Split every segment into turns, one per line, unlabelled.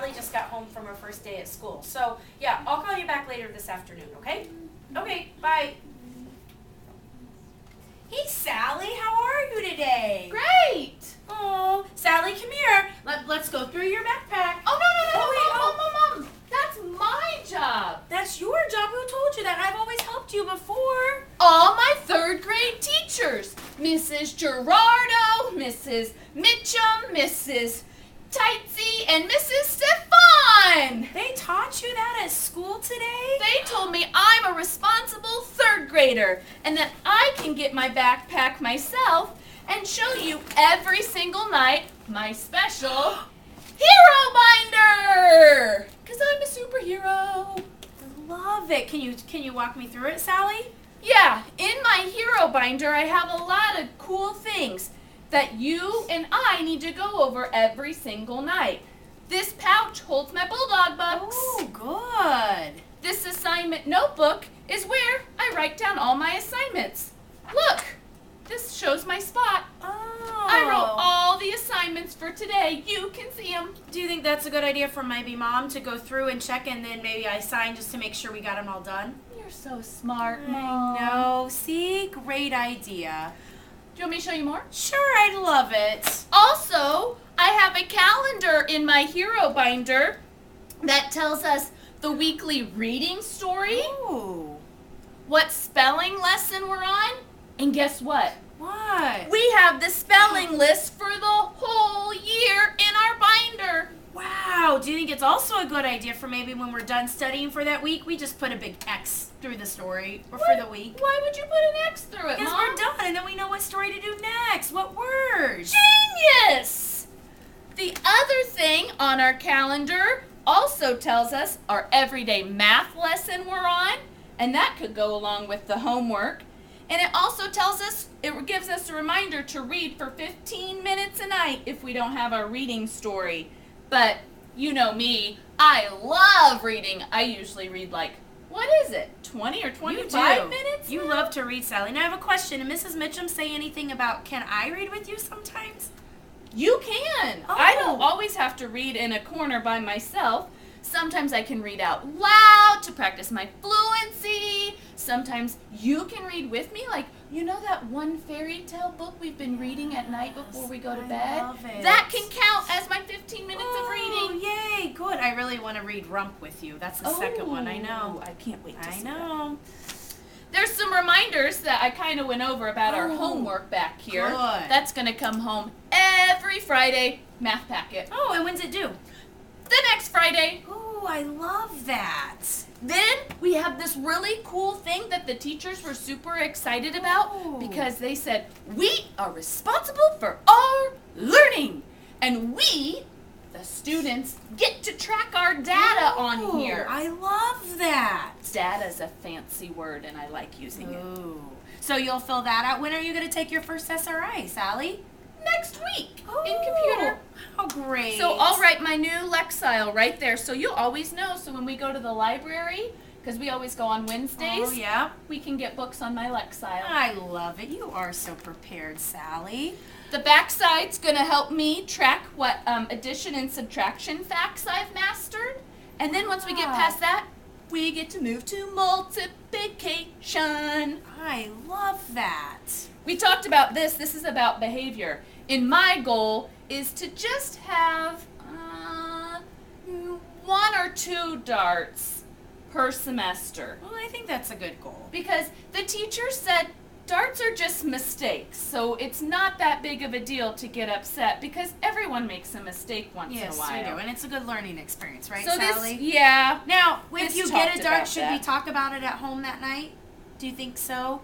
Sally just got home from her first day at school. So, yeah, I'll call you back later this afternoon, okay? Okay, bye. Hey, Sally, how are you today?
Great!
Oh, Sally, come here. Let's go through your backpack.
Oh, no,
Oh, wait,
Mom. That's my job.
That's your job. Who told you that? I've always helped you before.
All my third grade teachers. Mrs. Gerardo, Mrs. Mitchum, Mrs. Tightsy, and Mrs. Stefan.
They taught you that at school today?
They told me I'm a responsible third grader and that I can get my backpack myself and show you every single night my special hero binder. Because I'm a superhero.
Love it. Can you walk me through it, Sally?
Yeah, in my hero binder I have a lot of cool things that you and I need to go over every single night. This pouch holds my bulldog books.
Oh, good.
This assignment notebook is where I write down all my assignments. Look, this shows my spot.
Oh.
I wrote all the assignments for today. You can see them.
Do you think that's a good idea for maybe Mom to go through and check and then maybe I sign just to make sure we got them all done?
You're so smart,
I
Mom.
know. See? Great idea.
Do you want me to show you more?
Sure, I'd love it.
Also, I have a calendar in my hero binder that tells us the weekly reading story,
Ooh.
what spelling lesson we're on, and guess what?
What?
We have the spelling list for the whole year in our binder.
Wow. Do you think it's also a good idea for maybe when we're done studying for that week, we just put a big X through the story or for the week?
Why would you put an X through it,
Because
Mom?
we're done and then we know what story to do next. What words?
Genius! The other thing on our calendar also tells us our everyday math lesson we're on, and that could go along with the homework. And it also tells us, it gives us a reminder to read for 15 minutes a night if we don't have our reading story. But you know me, I love reading. I usually read like, what is it, 20 or 25 minutes?
You love to read, Sally. Now I have a question. Did Mrs. Mitchum say anything about, can I read with you sometimes?
You can.
Oh.
I don't always have to read in a corner by myself. Sometimes I can read out loud to practice my fluency. Sometimes you can read with me, like, you know that one fairy tale book we've been reading at night before we go to bed?
Love it.
That can count as my 15 minutes of reading.
Yay, good. I really want to read Rump with you. That's the second one, I know.
I can't wait to
I
see that.
know.
There's some reminders that I kind of went over about our homework back here.
Good.
That's going to come home every Friday, math packet.
Oh, and when's it due?
The next Friday.
Oh, I love that.
Then we have this really cool thing that the teachers were super excited about
Oh.
because they said, we are responsible for our learning. And we, the students, get to track our data on here.
I love that.
Data's a fancy word and I like using it.
Ooh. So you'll fill that out. When are you going to take your first SRI, Sally?
Next week in computer.
How great.
So I'll write my new Lexile right there so you'll always know. So when we go to the library, because we always go on Wednesdays,
Oh, yeah.
we can get books on my Lexile.
I love it. You are so prepared, Sally.
The backside's going to help me track what addition and subtraction facts I've mastered. And then once we get past that, we get to move to multiplication.
I love that.
We talked about this. This is about behavior. And my goal is to just have 1 or 2 darts per semester.
Well, I think that's a good goal.
Because the teacher said darts are just mistakes, so it's not that big of a deal to get upset because everyone makes a mistake once in a while.
Yes, we do, and it's a good learning experience, right,
So
Sally?
yeah.
Now, if
This
you get
talked
a dart,
about
should we
that.
talk about it at home that night? Do you think so?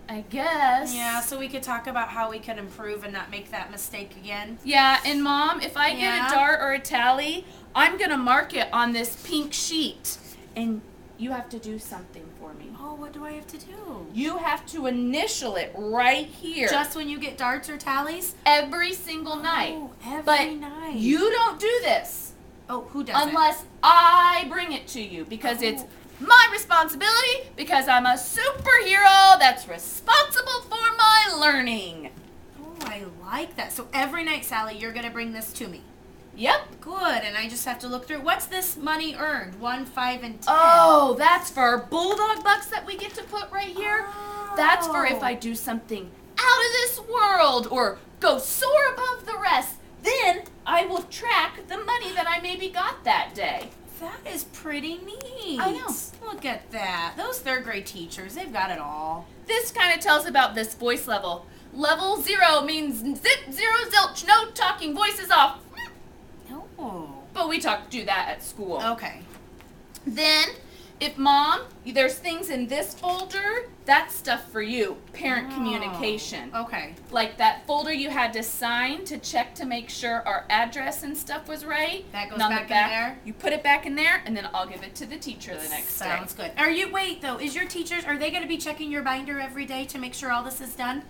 I guess.
Yeah, so we could talk about how we could improve and not make that mistake again.
Yeah, and Mom, if I get
Yeah?
a dart or a tally, I'm going to mark it on this pink sheet. And you have to do something for me.
Oh, what do I have to do?
You have to initial it right here.
Just when you get darts or tallies?
every single night.
Oh, every
But
night.
you don't do this
Oh, who does
unless I bring it to you because it's my responsibility because I'm a superhero that's responsible for my learning.
Oh, I like that. So every night, Sally, you're going to bring this to me.
Yep.
Good, and I just have to look through. What's this money earned? 1, 5, and 10.
Oh, that's for our bulldog bucks that we get to put right here. That's for if I do something out of this world or go soar above the rest. Then I will track the money that I maybe got that day.
That is pretty neat.
I know.
Look at that. Those third grade teachers, they've got it all.
This kind of tells about this voice level. Level 0 means zip, zero, zilch, no talking, voices off.
Oh.
But we do that at school.
Okay.
Then, if Mom, there's things in this folder, that's stuff for you, parent communication.
Okay.
Like that folder you had to sign to check to make sure our address and stuff was right.
That goes
And on
back
the
in there?
You put it back in there, and then I'll give it to the teacher the next day.
Sounds good. Wait though, is your teachers, are they going to be checking your binder every day to make sure all this is done?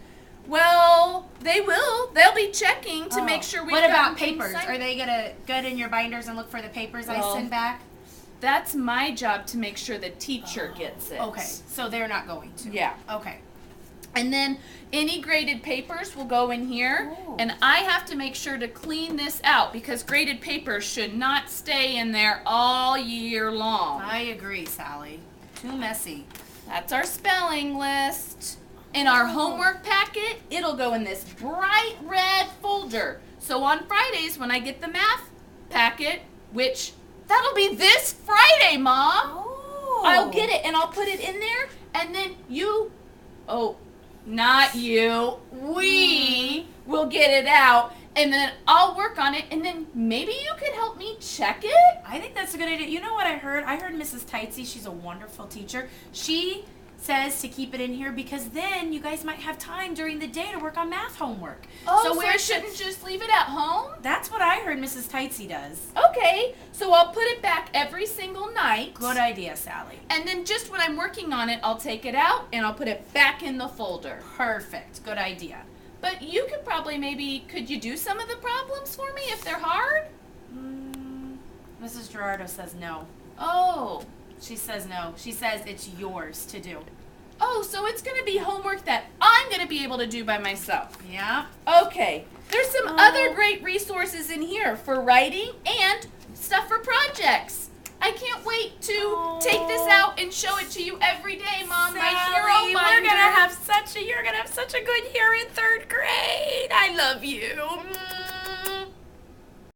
Well, they will. They'll be checking to make sure we've
What
gotten
about
things
papers?
signed.
Are they going to get in your binders and look for the papers I
Well,
send back?
That's my job to make sure the teacher gets it.
Okay, so they're not going to.
Yeah.
Okay.
And then any graded papers will go in here.
Ooh.
And I have to make sure to clean this out because graded papers should not stay in there all year long.
I agree, Sally. Too messy.
That's our spelling list. In our homework packet, it'll go in this bright red folder. So on Fridays when I get the math packet, which that'll be this Friday, Mom.
Oh.
I'll get it and I'll put it in there and then not you, we will get it out and then I'll work on it and then maybe you could help me check it?
I think that's a good idea. You know what I heard? I heard Mrs. Tightsy, she's a wonderful teacher. She says to keep it in here because then you guys might have time during the day to work on math homework.
So
where
we shouldn't just leave it at home?
That's what I heard Mrs. Tightsy does.
Okay, so I'll put it back every single night.
Good idea, Sally.
And then just when I'm working on it, I'll take it out and I'll put it back in the folder.
Perfect. Good idea.
But you could probably could you do some of the problems for me if they're hard?
Mrs. Gerardo says no.
Oh.
She says no. She says it's yours to do.
Oh, so it's going to be homework that I'm going to be able to do by myself.
Yeah.
Okay. There's some other great resources in here for writing and stuff for projects. I can't wait to take this out and show it to you every day, Mom.
Sally,
My hero binder.
you're gonna have such a good year in third grade. I love you.